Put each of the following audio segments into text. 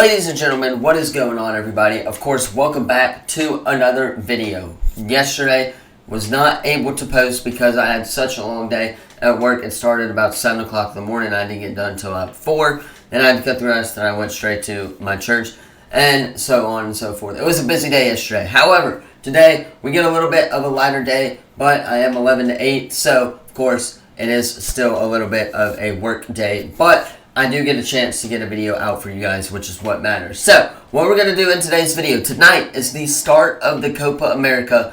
Ladies and gentlemen, what is going on, everybody? Of course, welcome back to another video. Yesterday, was not able to post because I had such a long day at work. It started about 7 o'clock in the morning. I didn't get done until about 4. Then I had to cut the rest, and I went straight to my church, and so on and so forth. It was a busy day yesterday. However, today, we get a little bit of a lighter day, but I am 11 to 8, so, of course, it is still a little bit of a work day, but I do get a chance to get a video out for you guys, which is what matters. So, what we're going to do in today's video, tonight is the start of the Copa America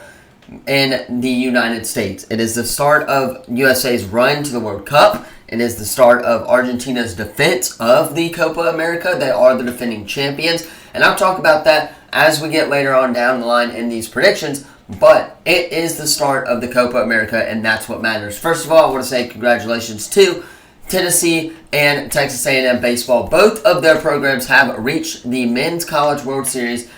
in the United States. It is the start of USA's run to the World Cup. It is the start of Argentina's defense of the Copa America. They are the defending champions, and I'll talk about that as we get later on down the line in these predictions. But it is the start of the Copa America, and that's what matters. First of all, I want to say congratulations to Tennessee and Texas A&M baseball. Both of their programs have reached the Men's College World Series.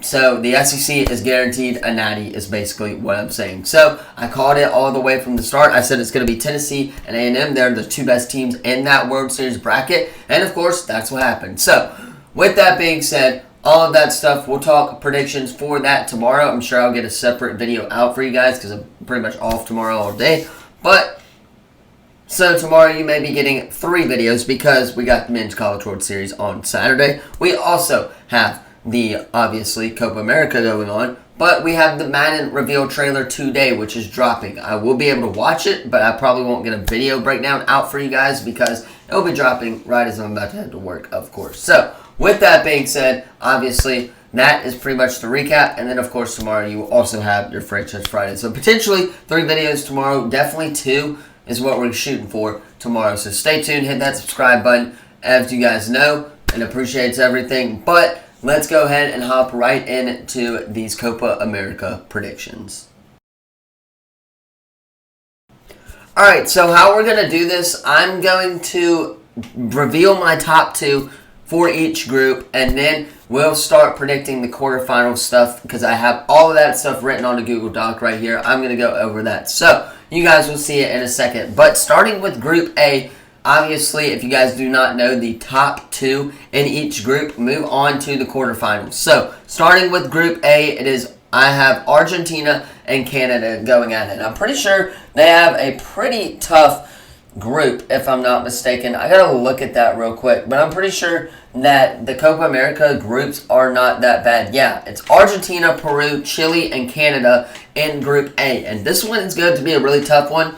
So the SEC is guaranteed a natty is basically what I'm saying. So I called it all the way from the start. I said it's going to be Tennessee and A&M. They're the two best teams in that World Series bracket. And of course, that's what happened. So with that being said, all of that stuff, we'll talk predictions for that tomorrow. I'm sure I'll get a separate video out for you guys because I'm pretty much off tomorrow all day. So tomorrow you may be getting 3 videos because we got the Men's College World Series on Saturday. We also have the, obviously, Copa America going on. But we have the Madden reveal trailer today, which is dropping. I will be able to watch it, but I probably won't get a video breakdown out for you guys because it'll be dropping right as I'm about to head to work, of course. So, with that being said, obviously, that is pretty much the recap. And then, of course, tomorrow you will also have your Franchise Friday. So, potentially 3 videos tomorrow. Definitely 2 is what we're shooting for tomorrow. So, stay tuned. Hit that subscribe button, as you guys know, and appreciates everything. But let's go ahead and hop right into these Copa America predictions. Alright, so how we're going to do this, I'm going to reveal my top 2 for each group, and then we'll start predicting the quarterfinal stuff because I have all of that stuff written on a Google Doc right here. I'm going to go over that. So, you guys will see it in a second. But starting with Group A, obviously, if you guys do not know the top 2 in each group, move on to the quarterfinals. So, starting with Group A, I have Argentina and Canada going at it. I'm pretty sure they have a pretty tough group, if I'm not mistaken. I gotta look at that real quick, but I'm pretty sure that the Copa America groups are not that bad. Yeah, it's Argentina, Peru, Chile, and Canada in Group A, and this one is going to be a really tough one,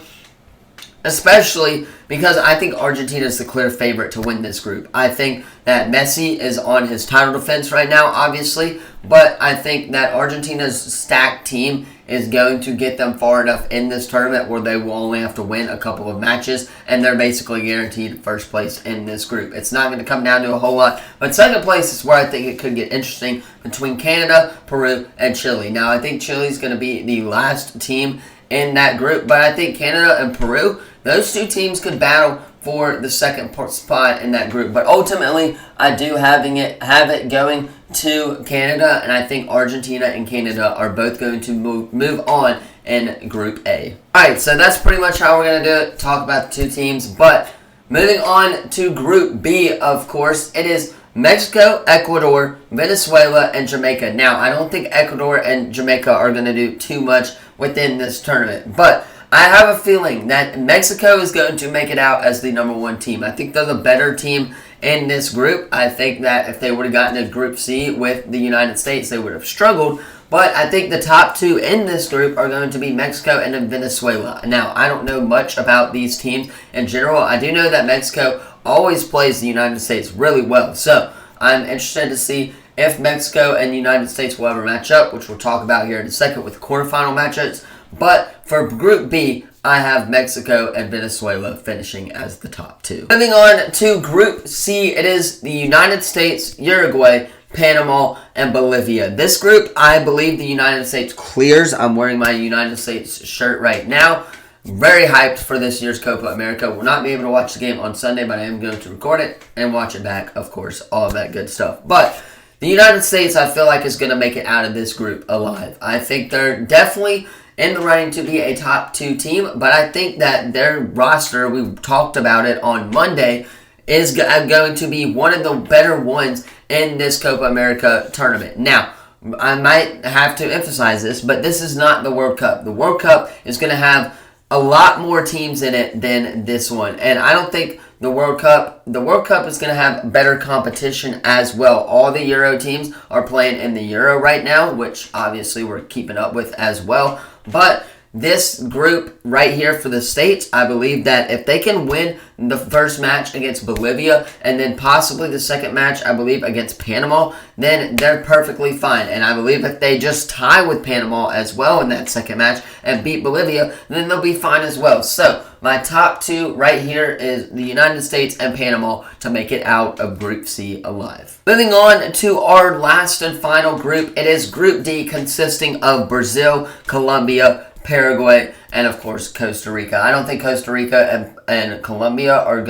especially because I think Argentina is the clear favorite to win this group. I think that Messi is on his title defense right now, obviously, but I think that Argentina's stacked team is going to get them far enough in this tournament where they will only have to win a couple of matches, and they're basically guaranteed first place in this group. It's not going to come down to a whole lot, but second place is where I think it could get interesting between Canada, Peru, and Chile. Now, I think Chile is going to be the last team in that group, but I think Canada and Peru, those 2 teams could battle for the second spot in that group. But ultimately, I do have it going to Canada, and I think Argentina and Canada are both going to move on in Group A. Alright, so that's pretty much how we're going to do it, talk about the 2 teams. But moving on to Group B, of course, it is Mexico, Ecuador, Venezuela, and Jamaica. Now, I don't think Ecuador and Jamaica are going to do too much within this tournament, but I have a feeling that Mexico is going to make it out as the number 1 team. I think they're the better team in this group. I think that if they would have gotten to Group C with the United States, they would have struggled. But I think the top 2 in this group are going to be Mexico and then Venezuela. Now, I don't know much about these teams in general. I do know that Mexico always plays the United States really well. So, I'm interested to see if Mexico and the United States will ever match up, which we'll talk about here in a second with quarterfinal matchups. But for Group B, I have Mexico and Venezuela finishing as the top 2. Moving on to Group C, it is the United States, Uruguay, Panama, and Bolivia. This group, I believe the United States clears. I'm wearing my United States shirt right now. Very hyped for this year's Copa America. Will not be able to watch the game on Sunday, but I am going to record it and watch it back, of course, all of that good stuff. But the United States, I feel like, is going to make it out of this group alive. I think they're definitely in the running to be a top 2 team, but I think that their roster, we talked about it on Monday, is going to be one of the better ones in this Copa America tournament. Now, I might have to emphasize this, but this is not the World Cup. The World Cup is going to have a lot more teams in it than this one. And I don't think the World Cup is going to have better competition as well. All the Euro teams are playing in the Euro right now, which obviously we're keeping up with as well. But this group right here for the States, I believe that if they can win the first match against Bolivia and then possibly the second match, I believe, against Panama, then they're perfectly fine. And I believe if they just tie with Panama as well in that second match and beat Bolivia, then they'll be fine as well. So my top two right here is the United States and Panama to make it out of Group C alive. Moving on to our last and final group, it is Group D, consisting of Brazil, Colombia, Paraguay, and of course Costa Rica. I don't think Costa Rica and Colombia or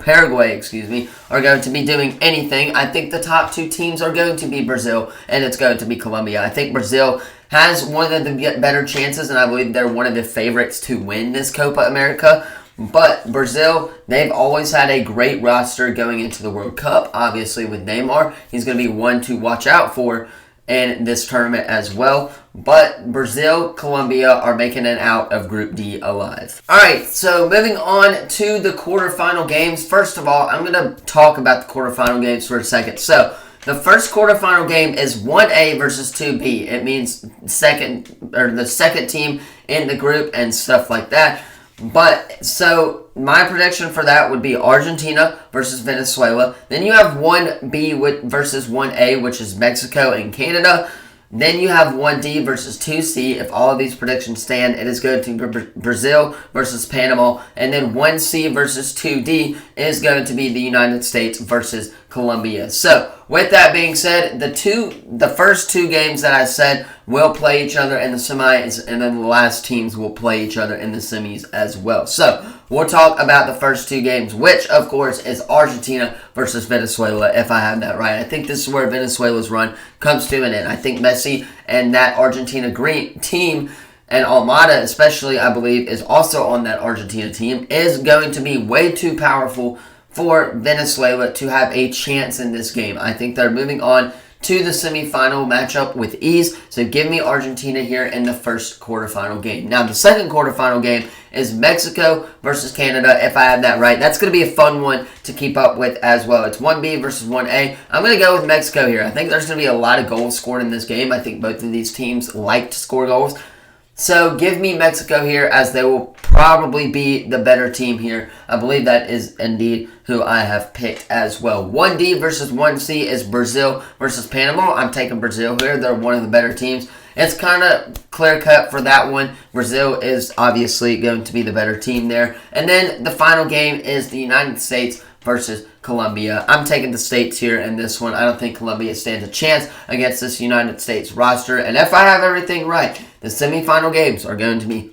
Paraguay, are going to be doing anything. I think the top two teams are going to be Brazil and it's going to be Colombia. I think Brazil has one of the better chances, and I believe they're one of the favorites to win this Copa America. But Brazil, they've always had a great roster going into the World Cup. Obviously with Neymar, he's going to be one to watch out for in this tournament as well. But Brazil, Colombia are making it out of Group D alive. Alright, so moving on to the quarterfinal games. First of all, I'm going to talk about the quarterfinal games for a second. So, the first quarterfinal game is 1A versus 2B. It means the second team in the group and stuff like that. But, so, my prediction for that would be Argentina versus Venezuela. Then you have 1B versus 1A, which is Mexico and Canada. Then you have 1D versus 2C. If all of these predictions stand, it is going to be Brazil versus Panama. And then 1C versus 2D is going to be the United States versus Colombia. So, with that being said, the first two games that I said will play each other in the semis, and then the last teams will play each other in the semis as well. So, we'll talk about the first two games, which, of course, is Argentina versus Venezuela, if I have that right. I think this is where Venezuela's run comes to an end. I think Messi and that Argentina green team, and Almada especially, I believe, is also on that Argentina team, is going to be way too powerful for Venezuela to have a chance in this game. I think they're moving on to the semifinal matchup with ease. So give me Argentina here in the first quarterfinal game. Now the second quarterfinal game is Mexico versus Canada, if I have that right. That's going to be a fun one to keep up with as well. It's 1B versus 1A. I'm going to go with Mexico here. I think there's going to be a lot of goals scored in this game. I think both of these teams like to score goals. So give me Mexico here, as they will probably be the better team here. I believe that is indeed who I have picked as well. 1D versus 1C is Brazil versus Panama. I'm taking Brazil here. They're one of the better teams. It's kind of clear-cut for that one. Brazil is obviously going to be the better team there. And then the final game is the United States versus Colombia. I'm taking the States here in this one. I don't think Colombia stands a chance against this United States roster. And if I have everything right, the semifinal games are going to be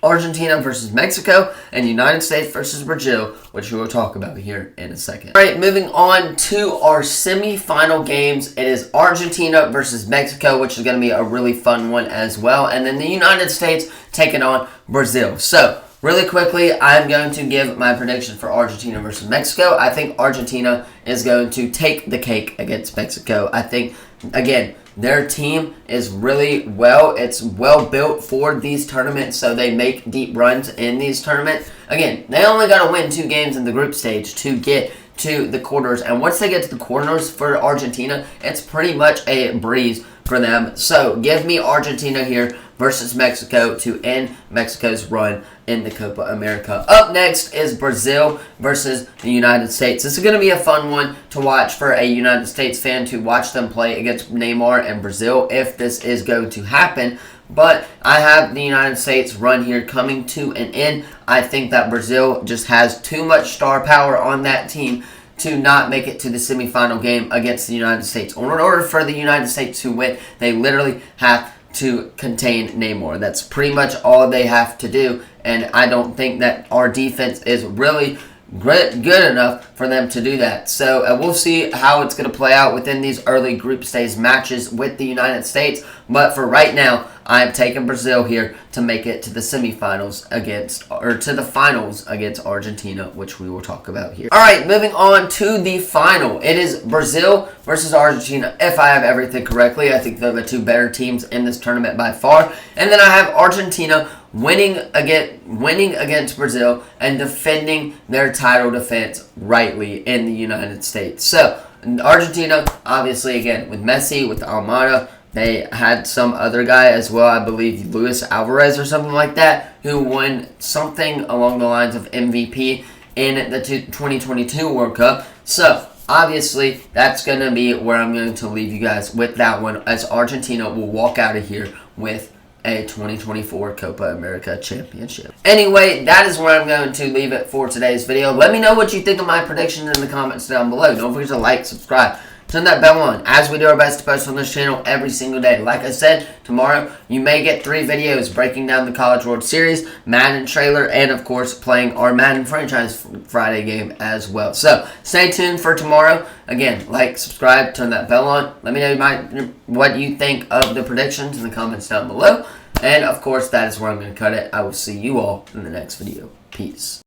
Argentina versus Mexico and United States versus Brazil, which we will talk about here in a second. All right, moving on to our semifinal games. It is Argentina versus Mexico, which is going to be a really fun one as well. And then the United States taking on Brazil. So, really quickly, I'm going to give my prediction for Argentina versus Mexico. I think Argentina is going to take the cake against Mexico. I think, again, their team is really it's well built for these tournaments, so they make deep runs in these tournaments. Again, they only got to win 2 games in the group stage to get to the quarters, and once they get to the quarters for Argentina, it's pretty much a breeze for them. So give me Argentina here versus Mexico to end Mexico's run in the Copa America. Up next is Brazil versus the United States. This is going to be a fun one to watch for a United States fan, to watch them play against Neymar and Brazil, if this is going to happen. But I have the United States run here coming to an end. I think that Brazil just has too much star power on that team to not make it to the semifinal game against the United States. In order for the United States to win, they literally have to contain Neymar. That's pretty much all they have to do, and I don't think that our defense is really good enough for them to do that. So we'll see how it's going to play out within these early group stage matches with the United States. But for right now, I'm taking Brazil here to make it to the semifinals to the finals against Argentina, which we will talk about here. All right, moving on to the final. It is Brazil versus Argentina. If I have everything correctly, I think they're the two better teams in this tournament by far. And then I have Argentina winning against Brazil and defending their title defense rightly in the United States. So Argentina, obviously, again, with Messi, with Almada, they had some other guy as well, I believe Luis Alvarez or something like that, who won something along the lines of MVP in the 2022 World Cup. So obviously, that's going to be where I'm going to leave you guys with that one, as Argentina will walk out of here with a 2024 Copa America championship. Anyway, that is where I'm going to leave it for today's video. Let me know what you think of my predictions in the comments down below. Don't forget to like, subscribe, turn that bell on, as we do our best to post on this channel every single day. Like I said, tomorrow you may get 3 videos breaking down the College World Series, Madden trailer, and of course playing our Madden Franchise Friday game as well. So stay tuned for tomorrow. Again, like, subscribe, turn that bell on. Let me know what you think of the predictions in the comments down below. And of course, that is where I'm going to cut it. I will see you all in the next video. Peace.